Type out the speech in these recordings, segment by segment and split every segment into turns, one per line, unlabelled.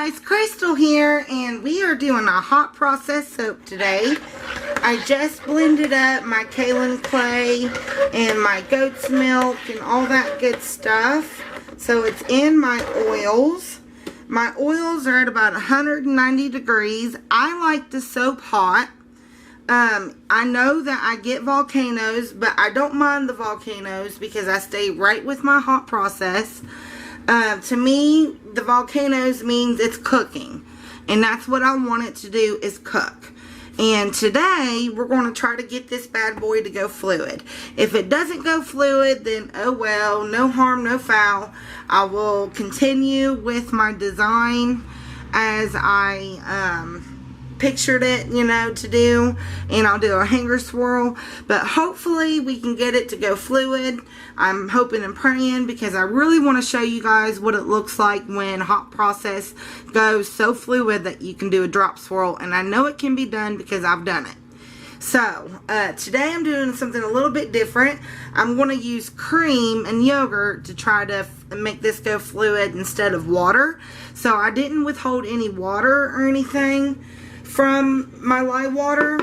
guys, Crystal here, and we are doing a hot process soap today. I just blended up my kaolin clay and my goat's milk and all that good stuff. So it's in my oils. My oils are at about 190 degrees. I like the soap hot. I know that I get volcanoes, but I don't mind the volcanoes because I stay right with my hot process. To me, the volcanoes means it's cooking, and that's what I want it to do, is cook. And today we're going to try to get this bad boy to go fluid. If it doesn't go fluid, then oh well, no harm, no foul. I will continue with my design as I pictured it, you know, to do, and I'll do a hanger swirl, but hopefully we can get it to go fluid. I'm hoping and praying, because I really want to show you guys what it looks like when hot process goes so fluid that you can do a drop swirl, and I know it can be done because I've done it. So today I'm doing something a little bit different. I'm going to use cream and yogurt to try to make this go fluid instead of water. So I didn't withhold any water or anything from my lye water.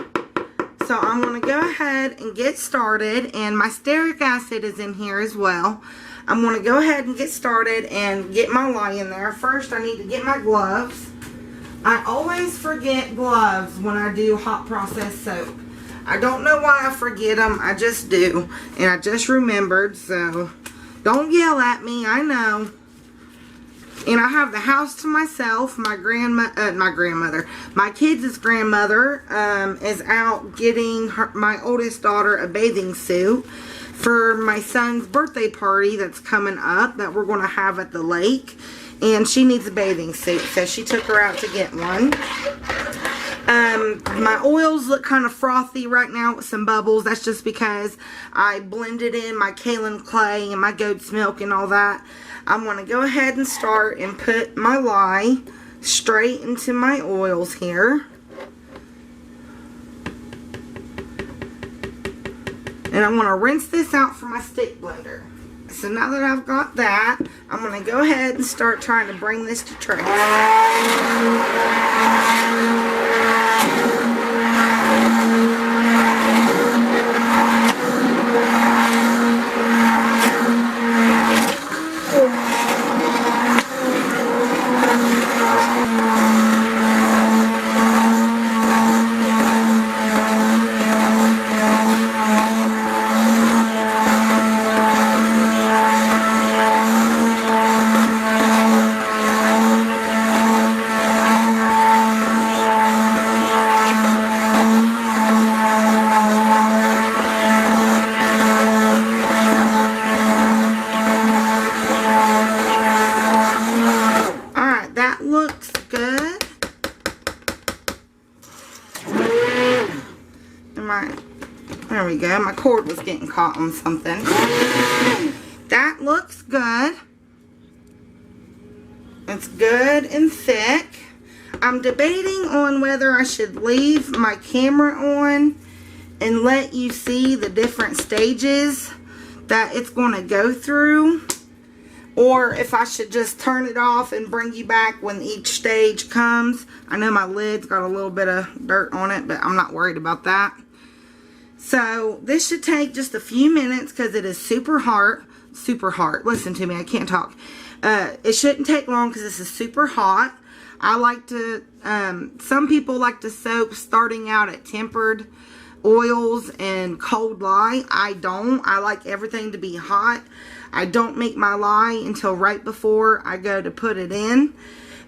So I'm going to go ahead and get started, and my stearic acid is in here as well. I'm going to go ahead and get started and get my lye in there. First I need to get my gloves. I always forget gloves when I do hot process soap. I don't know why I forget them, I just do, and I just remembered, so don't yell at me, I know. And I have the house to myself. My kids' grandmother is out getting my oldest daughter a bathing suit for my son's birthday party that's coming up that we're going to have at the lake. And she needs a bathing suit, so she took her out to get one. My oils look kind of frothy right now with some bubbles. That's just because I blended in my kaolin clay and my goat's milk and all that. I'm going to go ahead and start and put my lye straight into my oils here. And I'm going to rinse this out from my stick blender. So now that I've got that, I'm going to go ahead and start trying to bring this to trace. There we go. My cord was getting caught on something. That looks good. It's good and thick. I'm debating on whether I should leave my camera on and let you see the different stages that it's going to go through, or if I should just turn it off and bring you back when each stage comes. I know my lid's got a little bit of dirt on it, but I'm not worried about that. So this should take just a few minutes because it is super hot. Super hot. Listen to me, I can't talk. It shouldn't take long because this is super hot. I like to, some people like to soap starting out at tempered oils and cold lye. I don't. I like everything to be hot. I don't make my lye until right before I go to put it in.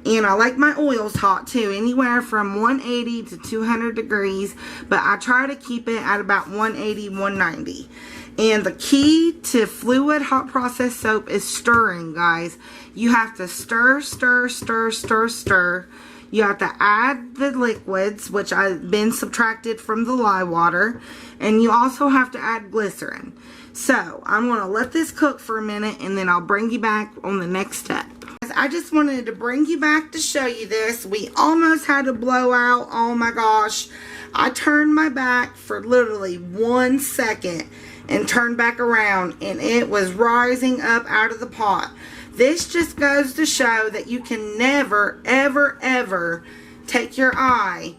And I like my oils hot too, anywhere from 180 to 200 degrees, but I try to keep it at about 180, 190. And the key to fluid hot process soap is stirring, guys. You have to stir, stir, stir, stir, stir. You have to add the liquids, which I've been subtracted from the lye water, and you also have to add glycerin. So I'm going to let this cook for a minute, and then I'll bring you back on the next step. I just wanted to bring you back to show you this. We almost had a blowout. Oh my gosh. I turned my back for literally 1 second and turned back around, and it was rising up out of the pot. This just goes to show that you can never, ever, ever take your eye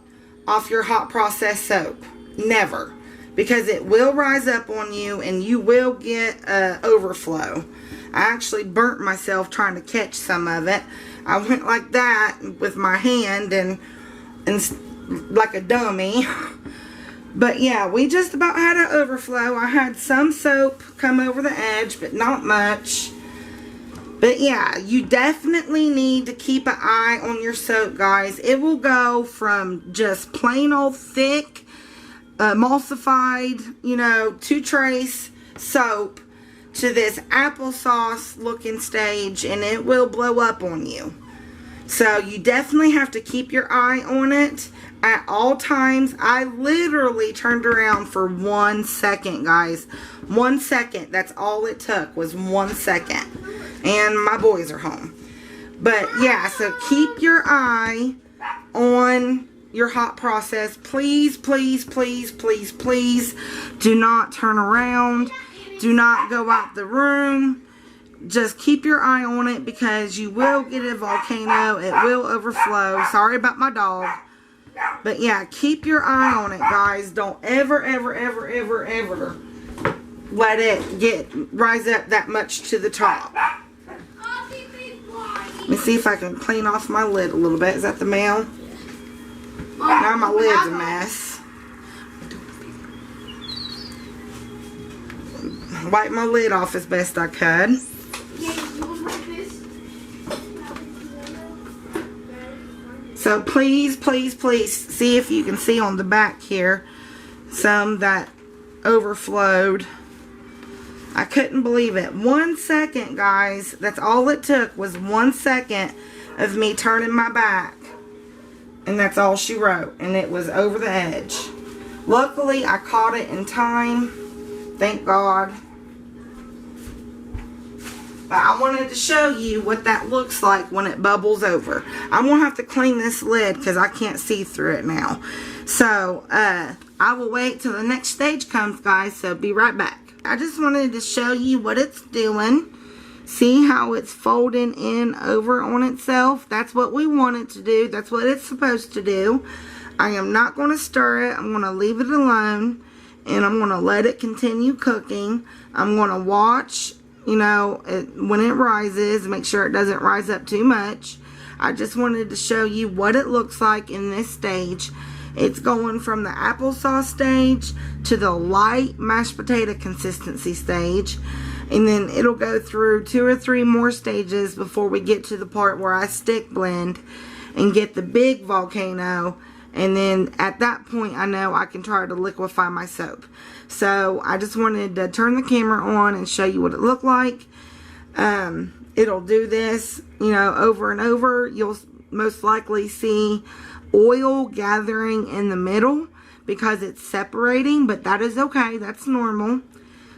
off your hot process soap. Never. Because it will rise up on you and you will get overflow. I actually burnt myself trying to catch some of it. I went like that with my hand and like a dummy. But yeah, we just about had an overflow. I had some soap come over the edge, but not much. But yeah, you definitely need to keep an eye on your soap, guys. It will go from just plain old thick, emulsified, you know, 2-trace soap to this applesauce looking stage, and it will blow up on you. So you definitely have to keep your eye on it at all times. I literally turned around for 1 second, guys. 1 second. That's all it took, was 1 second. And my boys are home. But yeah, so keep your eye on your hot process. Please, please, please, please, please do not turn around. Do not go out the room. Just keep your eye on it, because you will get a volcano. It will overflow. Sorry about my dog. But yeah, keep your eye on it, guys. Don't ever, ever, ever, ever, ever let it rise up that much to the top. Let me see if I can clean off my lid a little bit. Is that the mail? Now my lid's a mess. Wipe my lid off as best I could. So please, please, please see if you can see on the back here some that overflowed. I couldn't believe it. 1 second, guys. That's all it took, was 1 second of me turning my back. And that's all she wrote. And it was over the edge. Luckily, I caught it in time. Thank God. But I wanted to show you what that looks like when it bubbles over. I'm going to have to clean this lid because I can't see through it now. So, I will wait till the next stage comes, guys. So, be right back. I just wanted to show you what it's doing. See how it's folding in over on itself? That's what we want it to do. That's what it's supposed to do. I am not going to stir it. I'm going to leave it alone. And I'm going to let it continue cooking. I'm going to watch, you know, when it rises. Make sure it doesn't rise up too much. I just wanted to show you what it looks like in this stage. It's going from the applesauce stage to the light mashed potato consistency stage. And then it'll go through 2 or 3 more stages before we get to the part where I stick blend and get the big volcano. And then at that point, I know I can try to liquefy my soap. So I just wanted to turn the camera on and show you what it looked like. It'll do this, you know, over and over. You'll most likely see oil gathering in the middle because it's separating, but that is okay. That's normal.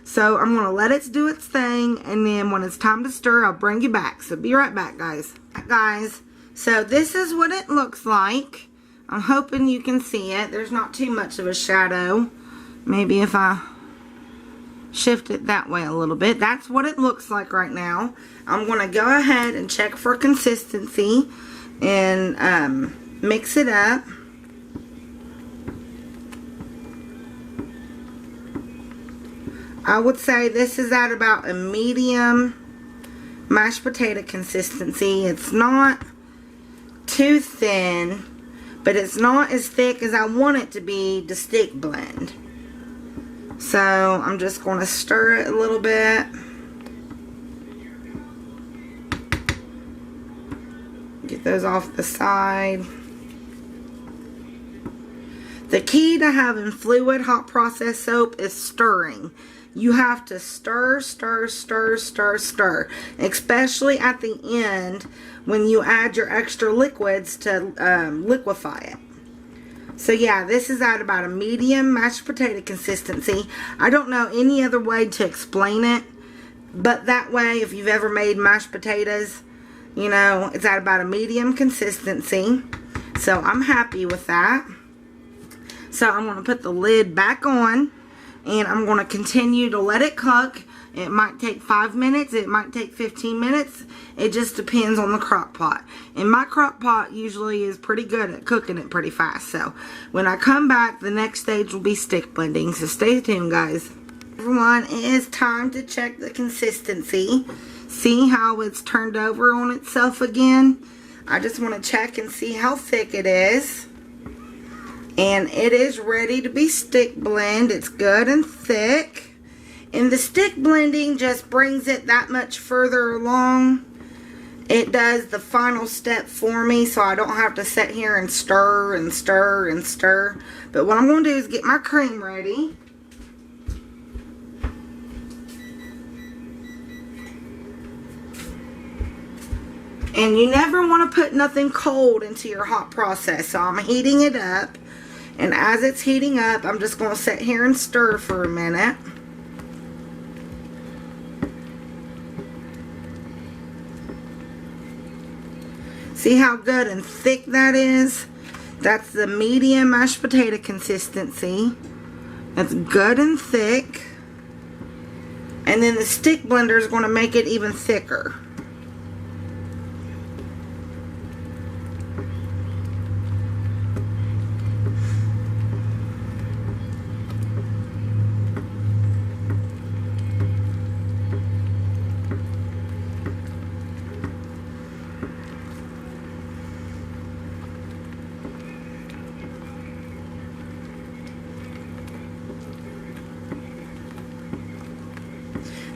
So I'm going to let it do its thing, and then when it's time to stir, I'll bring you back. So be right back, guys. Guys, so this is what it looks like. I'm hoping you can see it. There's not too much of a shadow. Maybe if I shift it that way a little bit. That's what it looks like right now. I'm going to go ahead and check for consistency and mix it up. I would say this is at about a medium mashed potato consistency. It's not too thin, but it's not as thick as I want it to be to stick blend. So I'm just going to stir it a little bit. Get those off the side. The key to having fluid hot process soap is stirring. You have to stir, stir, stir, stir, stir. Especially at the end when you add your extra liquids to liquefy it. So yeah, this is at about a medium mashed potato consistency. I don't know any other way to explain it. But that way, if you've ever made mashed potatoes, you know, it's at about a medium consistency. So I'm happy with that. So I'm going to put the lid back on. And I'm going to continue to let it cook It might take 5 minutes. It might take 15 minutes. It just depends on the crock pot. And my crock pot usually is pretty good at cooking it pretty fast. So when I come back, the next stage will be stick blending. So stay tuned, guys. Everyone, it is time to check the consistency. See how it's turned over on itself again? I just want to check and see how thick it is. And it is ready to be stick blend. It's good and thick. And the stick blending just brings it that much further along. It does the final step for me, so I don't have to sit here and stir and stir and stir. But what I'm going to do is get my cream ready. And you never want to put nothing cold into your hot process. So I'm heating it up. And as it's heating up, I'm just going to sit here and stir for a minute. See how good and thick that is? That's the medium mashed potato consistency. It's good and thick. And then the stick blender is going to make it even thicker.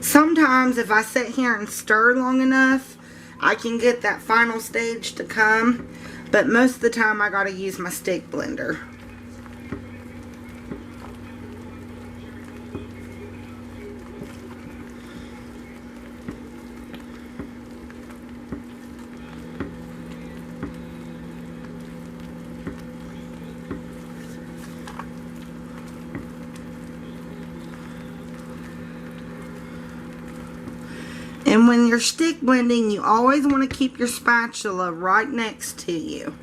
Sometimes if I sit here and stir long enough, I can get that final stage to come. But most of the time I gotta use my stick blender. And when you're stick blending, you always want to keep your spatula right next to you.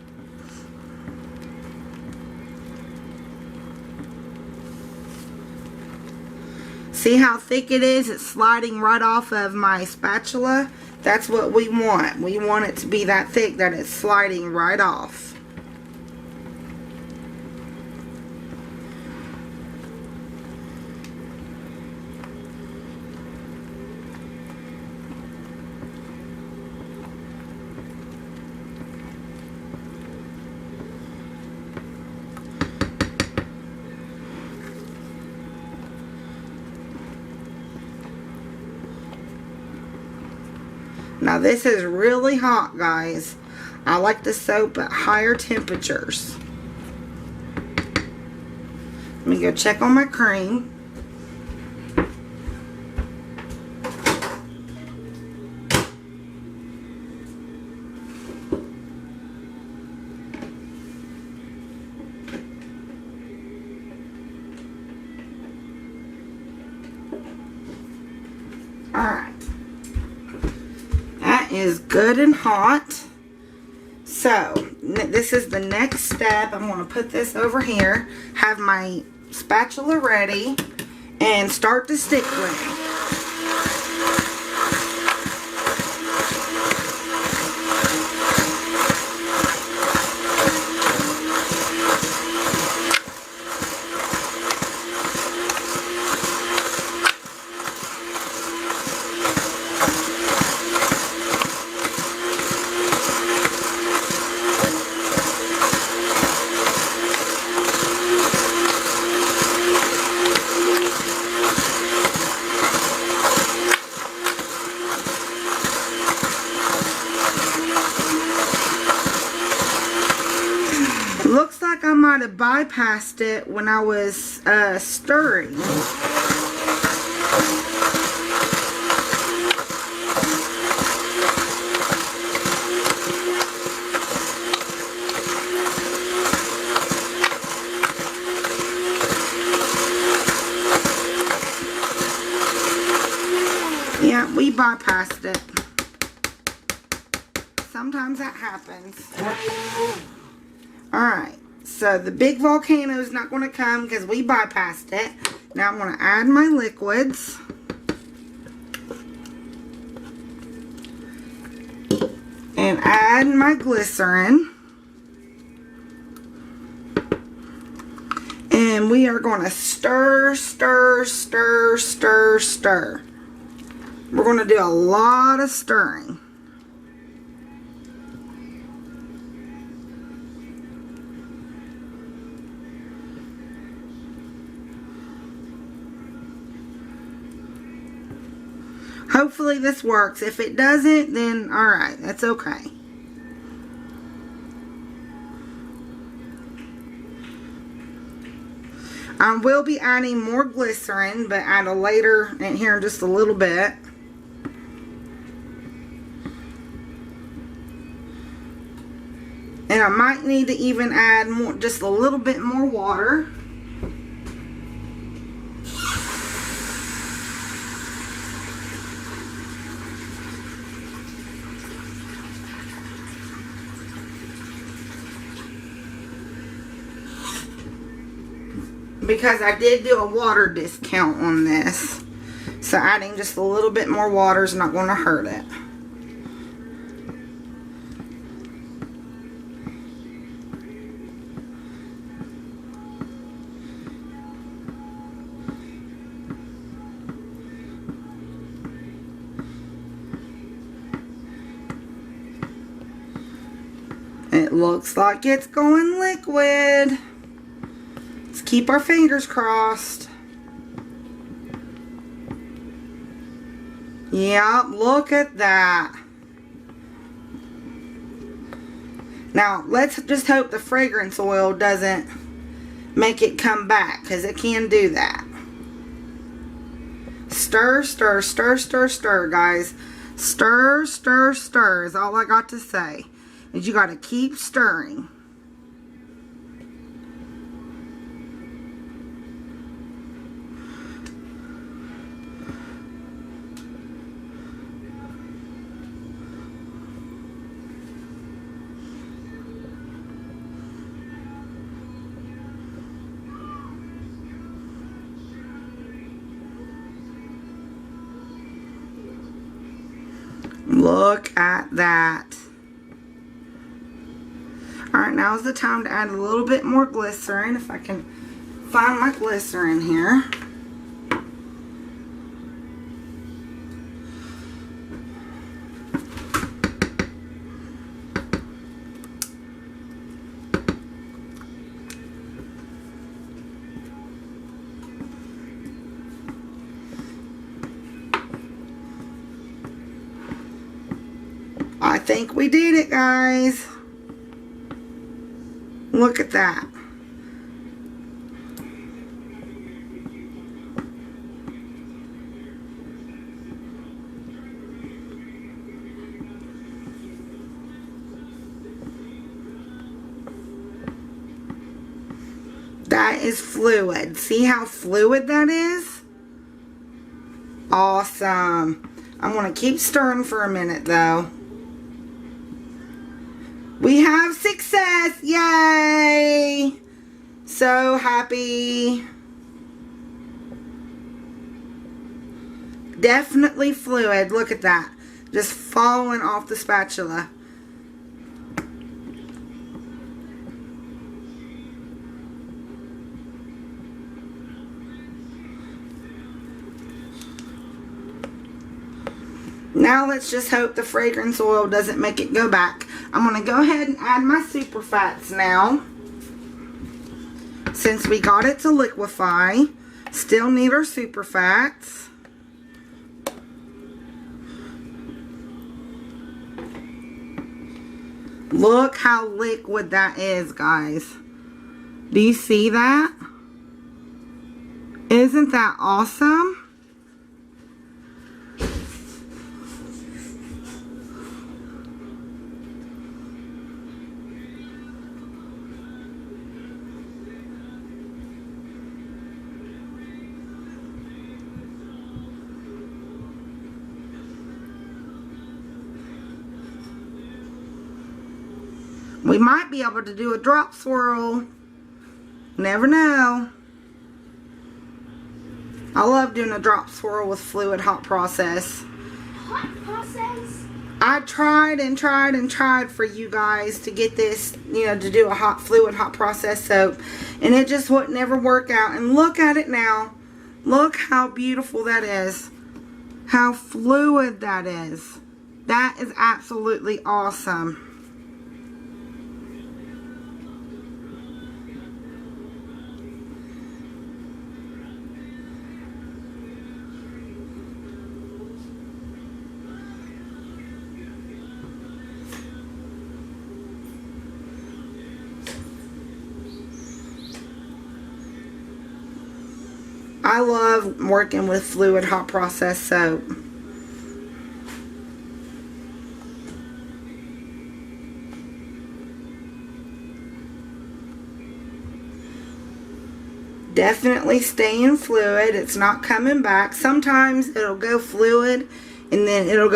See how thick it is? It's sliding right off of my spatula. That's what we want. We want it to be that thick that it's sliding right off. Now this is really hot, guys. I like the soap at higher temperatures. Let me go check on my cream. Alright. Is good and hot. So this is the next step. I'm going to put this over here, have my spatula ready, and start the stick blending. Looks like I might have bypassed it when I was stirring. Yeah, we bypassed it. Sometimes that happens. Alright, so the big volcano is not going to come because we bypassed it. Now I'm going to add my liquids. add my glycerin. And we are going to stir, stir, stir, stir, stir. We're going to do a lot of stirring. Hopefully this works. If it doesn't, then alright, that's okay. I will be adding more glycerin, but at a later, in here in just a little bit. And I might need to even add more, just a little bit more water. Because I did do a water discount on this. So adding just a little bit more water is not going to hurt it. It looks like it's going liquid. Let's keep our fingers crossed. Yep, look at that. Now, let's just hope the fragrance oil doesn't make it come back, because it can do that. Stir, stir, stir, stir, stir, guys. Stir, stir, stir is all I got to say. Is you got to keep stirring. Look at that. Alright, now is the time to add a little bit more glycerin, if I can find my glycerin here. I think we did it, guys. Look at that. That is fluid. See how fluid that is? Awesome. I'm going to keep stirring for a minute though. We have success! Yay! So happy. Definitely fluid. Look at that. Just falling off the spatula. Now let's just hope the fragrance oil doesn't make it go back. I'm going to go ahead and add my super fats now. Since we got it to liquefy, still need our super fats. Look how liquid that is, guys. Do you see that? Isn't that awesome? We might be able to do a drop swirl. Never know. I love doing a drop swirl with fluid hot process.
Hot process?
I tried and tried and tried for you guys to get this, you know, to do a hot process soap, and it just would never work out. And look at it now. Look how beautiful that is. How fluid that is. That is absolutely awesome. I love working with fluid hot process soap. Definitely staying fluid. It's not coming back. Sometimes it'll go fluid and then it'll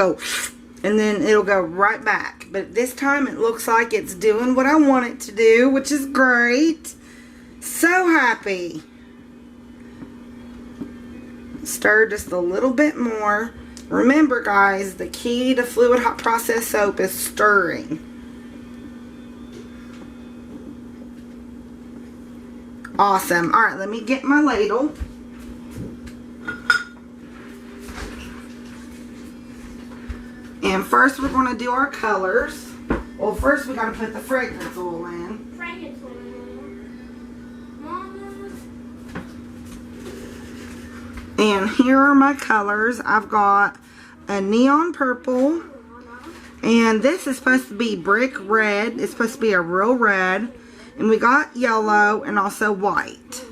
go right back. But this time it looks like it's doing what I want it to do, which is great. So happy. Stir just a little bit more. Remember, guys, the key to fluid hot process soap is stirring. Awesome. Alright, let me get my ladle. And first we're going to do our colors. Well, first we got to put the fragrance oil in.
Fragrance oil.
And here are my colors. I've got a neon purple. And this is supposed to be brick red. It's supposed to be a real red. And we got yellow and also white.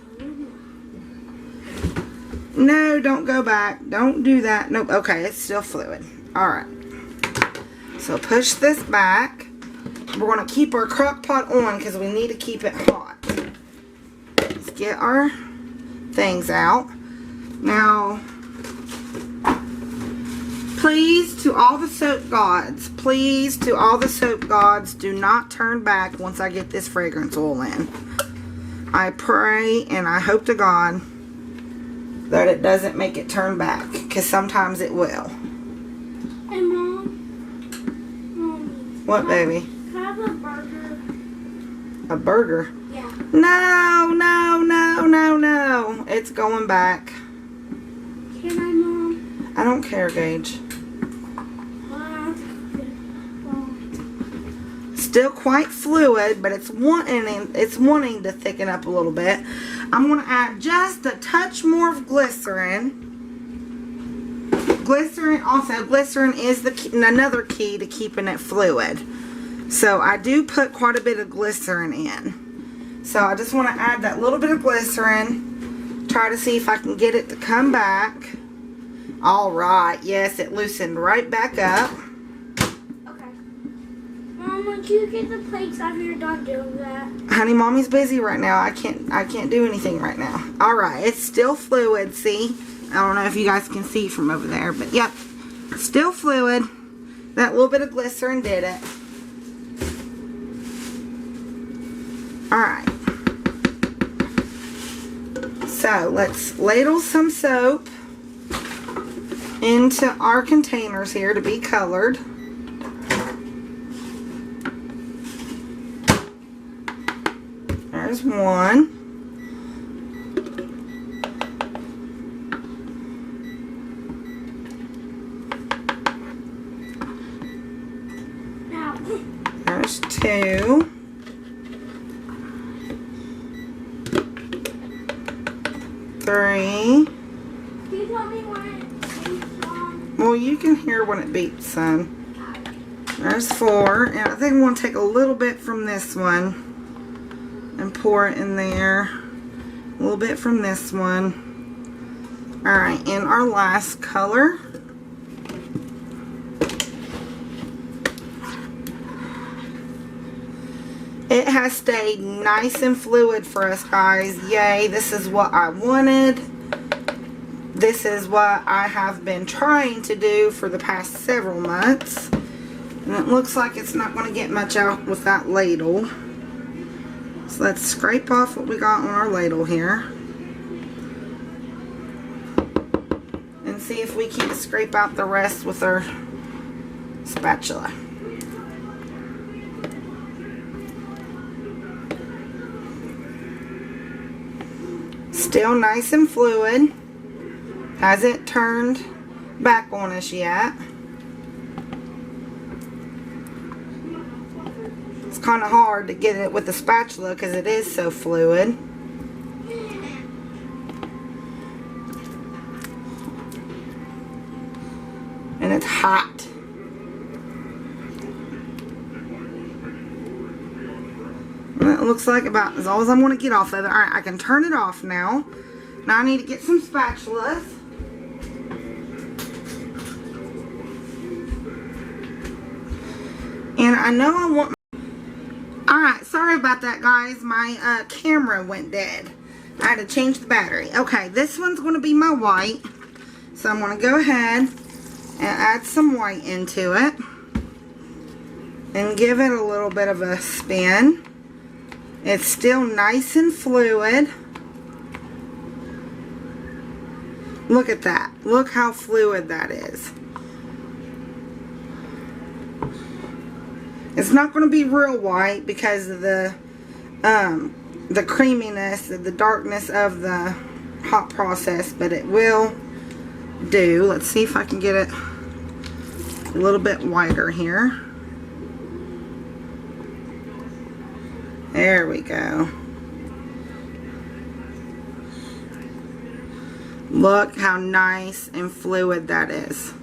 No, don't go back. Don't do that. Nope. Okay, it's still fluid. Alright. So push this back. We're going to keep our crock pot on because we need to keep it hot. Let's get our things out. Now, please, to all the soap gods, please, to all the soap gods, do not turn back once I get this fragrance oil in. I pray and I hope to God that it doesn't make it turn back, because sometimes it will.
Hey, Mom.
What, baby?
Can I have a burger?
A burger?
Yeah.
No, no, no, no, no. It's going back.
Can I, Mom?
I don't care, Gage. Still quite fluid, but it's wanting to thicken up a little bit. I'm going to add just a touch more of glycerin. Glycerin is another key to keeping it fluid. So I do put quite a bit of glycerin in. So I just want to add that little bit of glycerin. Try to see if I can get it to come back. Alright, yes, it loosened right back up.
Mom, would you get the plates after you're done doing that?
Honey, Mommy's busy right now. I can't do anything right now. Alright, it's still fluid, see? I don't know if you guys can see from over there, but yep. Still fluid. That little bit of glycerin did it. Alright. So, let's ladle some soap into our containers here to be colored. There's one.
Now.
There's two. Three.
Can you tell me when it beeps on?
Well, you can hear when it beeps, son. There's four. And I think I'm going to take a little bit from this one and pour it in there. A little bit from this one. Alright, and our last color. It has stayed nice and fluid for us, guys. Yay, this is what I wanted. This is what I have been trying to do for the past several months. And it looks like it's not going to get much out with that ladle. So let's scrape off what we got on our ladle here. And see if we can't scrape out the rest with our spatula. Still nice and fluid. Hasn't turned back on us yet. It's kind of hard to get it with the spatula because it is so fluid. And it's hot. And it looks like about as all as I'm going to get off of it. Alright, I can turn it off now. Now I need to get some spatulas. And I know I want... Alright, sorry about that, guys. My camera went dead. I had to change the battery. Okay, this one's going to be my white. So I'm going to go ahead and add some white into it. And give it a little bit of a spin. It's still nice and fluid. Look at that. Look how fluid that is. It's not going to be real white because of the creaminess, the darkness of the hot process, but it will do. Let's see if I can get it a little bit whiter here. There we go. Look how nice and fluid that is.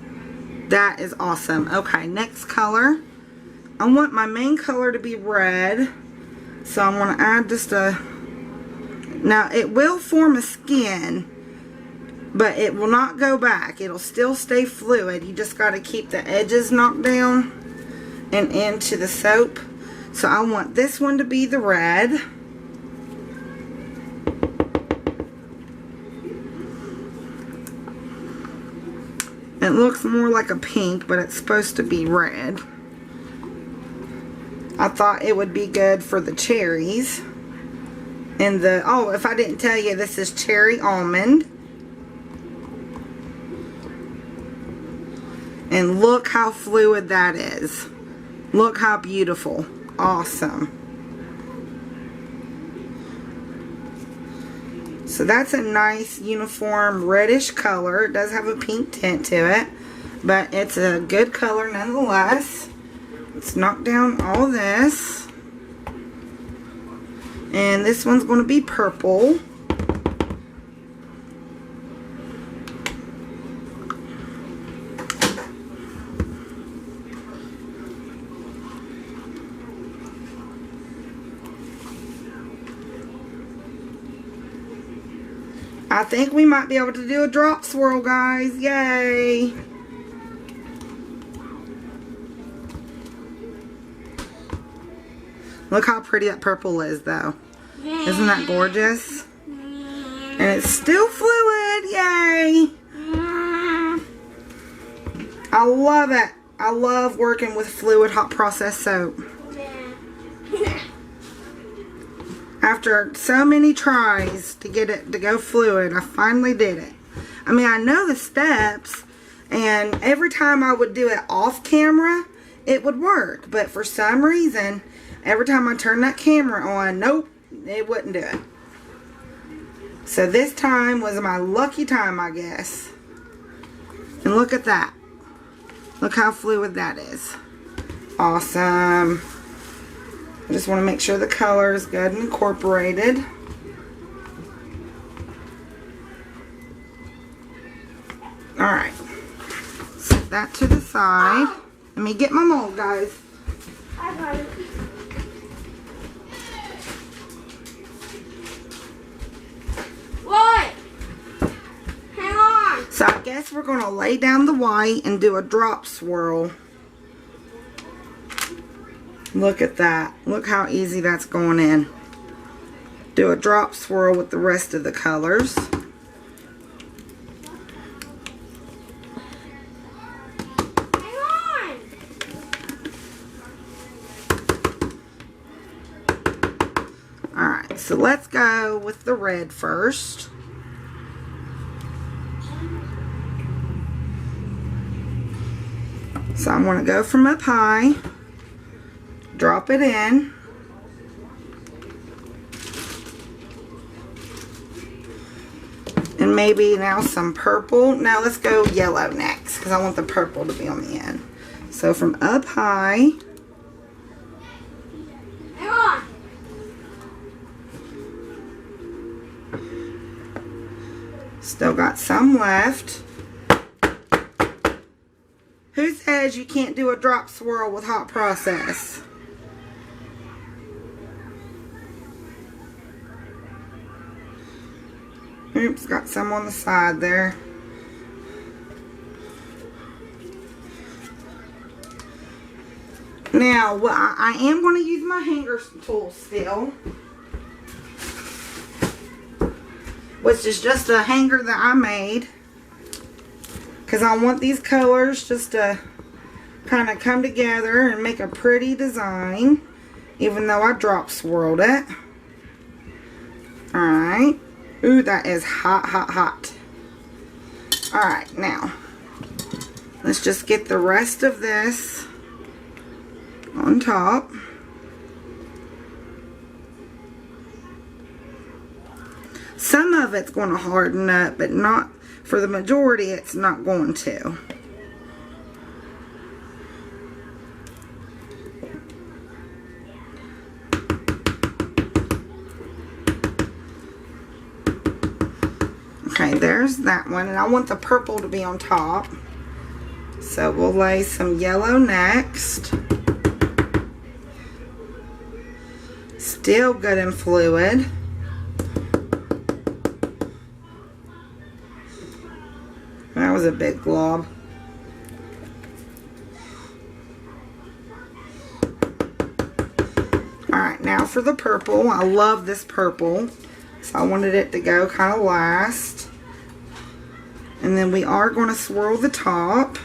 That is awesome. Okay, next color. I want my main color to be red. So I'm going to add just a... Now, it will form a skin, but it will not go back. It'll still stay fluid. You just got to keep the edges knocked down and into the soap. So I want this one to be the red. It looks more like a pink, but it's supposed to be red. I thought it would be good for the cherries. And the, oh, if I didn't tell you, this is cherry almond. And look how fluid that is. Look how beautiful. Awesome. So that's a nice uniform reddish color. It does have a pink tint to it, but it's a good color nonetheless. Let's knock down all this. And this one's going to be purple. I think we might be able to do a drop swirl, guys. Yay! Look how pretty that purple is, though. Isn't that gorgeous? And it's still fluid. Yay! I love it. I love working with fluid hot process soap. After so many tries to get it to go fluid, I finally did it. I mean, I know the steps, and every time I would do it off camera, it would work. But for some reason, every time I turned that camera on, nope, it wouldn't do it. So this time was my lucky time, I guess. And look at that. Look how fluid that is. Awesome. I just want to make sure the color is good and incorporated. Alright. Set that to the side. Let me get my mold, guys.
I got it. What? Hang on.
So I guess we're going to lay down the white and do a drop swirl. Look at that. Look how easy that's going in. Do a drop swirl with the rest of the colors.
Hang on.
Alright, so let's go with the red first. So I'm going to go from up high, drop it in. And maybe now some purple. Now let's go yellow next because I want the purple to be on the end. So from up high. Still got some left. Who says you can't do a drop swirl with hot process? Oops, got some on the side there. Now, I am going to use my hanger tool still, which is just a hanger that I made, because I want these colors just to kind of come together and make a pretty design, even though I drop swirled it. Alright. Ooh, that is hot, hot, hot. Alright, now, let's just get the rest of this on top. Some of it's going to harden up, but not for the majority. It's not going to. Okay, there's that one, and I want the purple to be on top, so we'll lay some yellow next. Still good and fluid. That was a big glob. Alright, now for the purple. I love this purple, so I wanted it to go kind of last. And then we are going to swirl the top.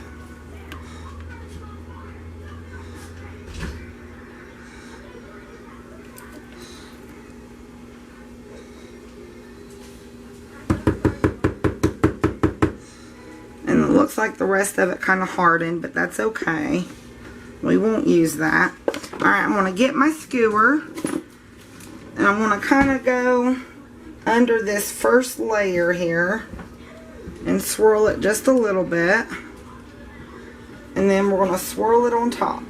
And it looks like the rest of it kind of hardened, but that's okay. We won't use that. Alright, I'm going to get my skewer, and I'm going to kind of go under this first layer here and swirl it just a little bit, and then we're going to swirl it on top.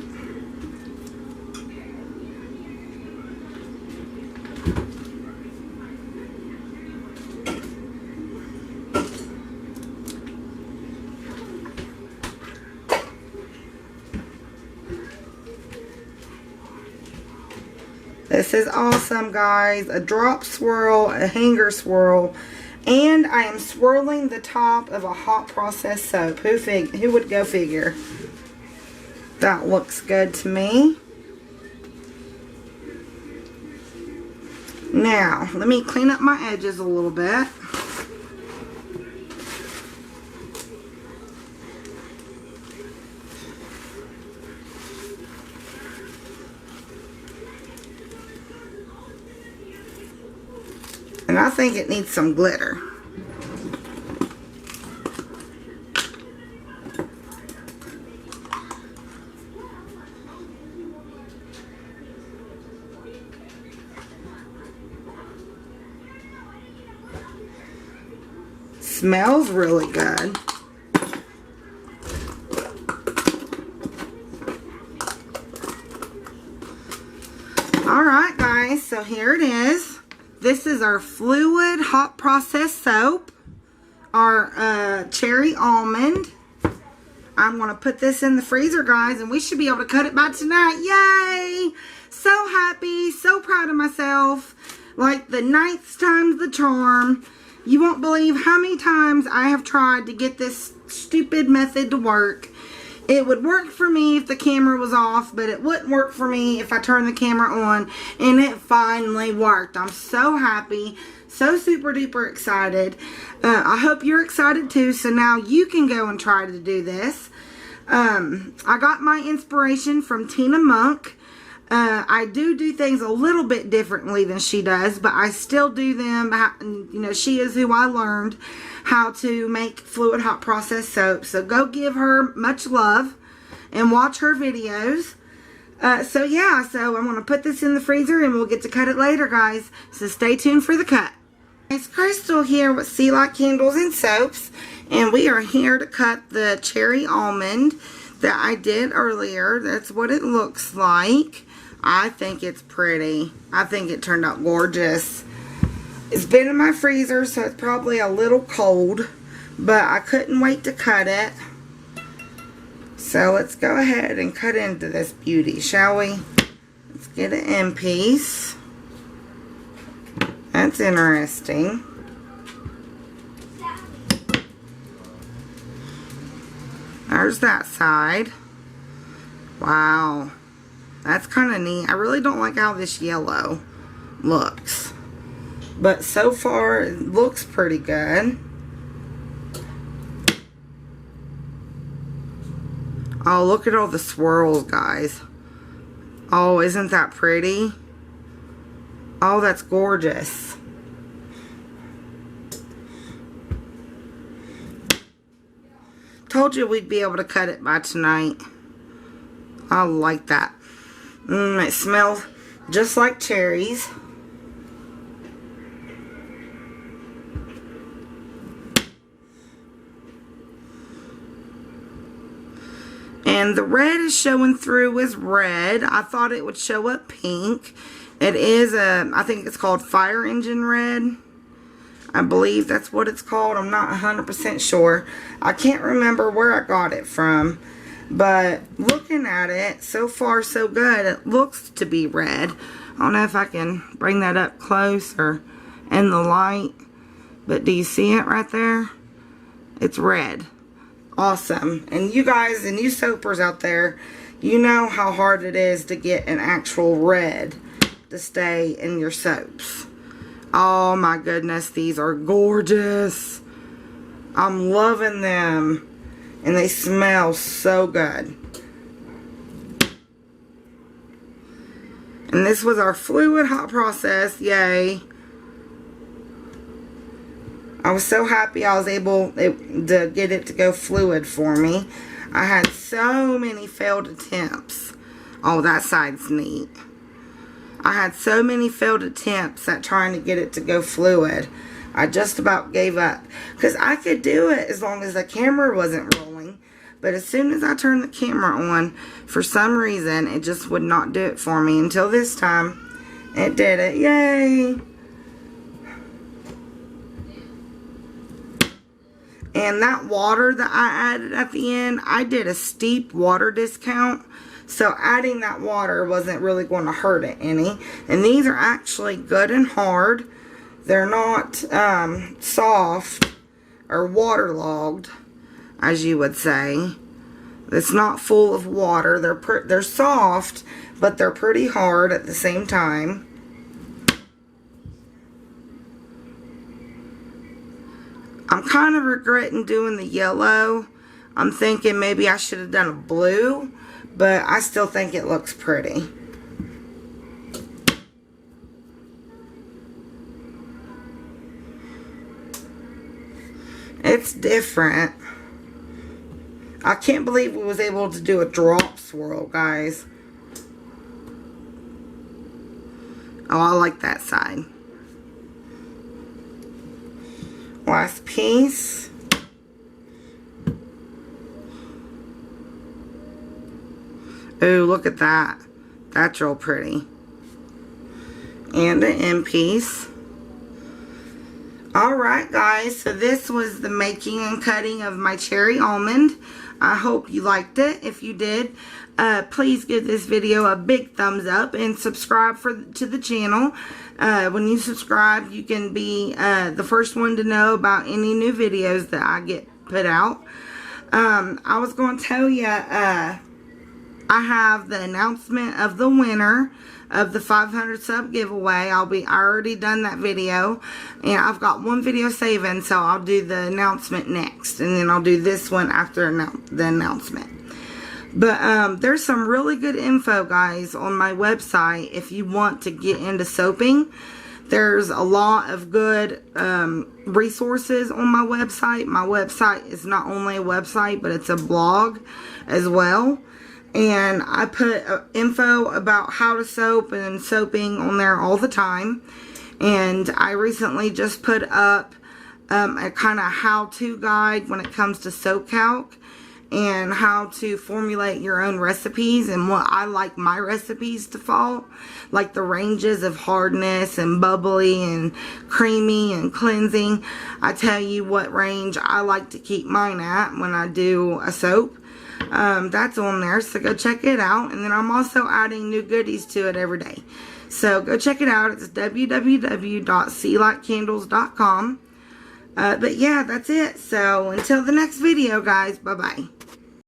This is awesome, guys. A drop swirl, a hanger swirl, and I am swirling the top of a hot process soap. Who would go figure? That looks good to me. Now, let me clean up my edges a little bit. And I think it needs some glitter. Smells really good. Alright guys, so here it is. This is our fluid hot process soap, our cherry almond. I'm going to put this in the freezer, guys, and we should be able to cut it by tonight. Yay! So happy, so proud of myself. Like the 9th time's the charm. You won't believe how many times I have tried to get this stupid method to work. It would work for me if the camera was off, but it wouldn't work for me if I turned the camera on, and it finally worked. I'm so happy, so super duper excited. I hope you're excited too, so now you can go and try to do this. I got my inspiration from Tina Monk. I do things a little bit differently than she does, but I still do them. You know, she is who I learned how to make fluid hot process soap. So go give her much love. and watch her videos. So yeah, so I'm going to put this in the freezer and we'll get to cut it later, guys. So stay tuned for the cut. It's Crystal here with Sea Light Candles and Soaps. And we are here to cut the cherry almond that I did earlier. That's what it looks like. I think it's pretty. I think it turned out gorgeous. It's been in my freezer, so it's probably a little cold. But I couldn't wait to cut it. So let's go ahead and cut into this beauty, shall we? Let's get an end piece. That's interesting. There's that side. Wow. That's kind of neat. I really don't like how this yellow looks. But so far, it looks pretty good. Oh, look at all the swirls, guys. Oh, isn't that pretty? Oh, that's gorgeous. Told you we'd be able to cut it by tonight. I like that. It smells just like cherries. And the red is showing through as red. I thought it would show up pink. It is I think it's called fire engine red. I believe that's what it's called. I'm not 100% sure. I can't remember where I got it from. But looking at it, so far so good. It looks to be red. I don't know if I can bring that up close or in the light. But do you see it right there? It's red. Awesome. And you guys and you soapers out there, you know how hard it is to get an actual red to stay in your soaps. Oh my goodness, these are gorgeous. I'm loving them. And they smell so good. And this was our fluid hot process. Yay. I was so happy I was able to get it to go fluid for me. I had so many failed attempts. Oh, that side's neat. I had so many failed attempts at trying to get it to go fluid. I just about gave up. Because I could do it as long as the camera wasn't rolling. But as soon as I turned the camera on, for some reason, it just would not do it for me. Until this time, it did it. Yay! And that water that I added at the end, I did a steep water discount. So adding that water wasn't really going to hurt it any. And these are actually good and hard. They're not soft or waterlogged, as you would say. It's not full of water. They're soft, but they're pretty hard at the same time. I'm kind of regretting doing the yellow. I'm thinking maybe I should have done a blue, but I still think it looks pretty. It's different. I can't believe we was able to do a drop swirl, guys. Oh, I like that side. Last piece. Ooh, look at that. That's real pretty. And the end piece. Alright guys, so this was the making and cutting of my cherry almond. I hope you liked it. If you did, please give this video a big thumbs up and subscribe to the channel. When you subscribe, you can be the first one to know about any new videos that I get put out. I was going to tell you, I have the announcement of the winner of the 500 sub giveaway. I already done that video, and I've got one video saving, so I'll do the announcement next, and then I'll do this one after the announcement. But there's some really good info, guys, on my website if you want to get into soaping. There's a lot of good resources on my website. My website is not only a website, but it's a blog as well. And I put info about how to soap and soaping on there all the time. And I recently just put up a kind of how-to guide when it comes to soap calc and how to formulate your own recipes and what I like my recipes to fall, like the ranges of hardness and bubbly and creamy and cleansing. I tell you what range I like to keep mine at when I do a soap. That's on there, so go check it out. And then I'm also adding new goodies to it every day, so go check it out. It's www.sealightcandles.com. But yeah, that's it. So until the next video, guys, bye bye.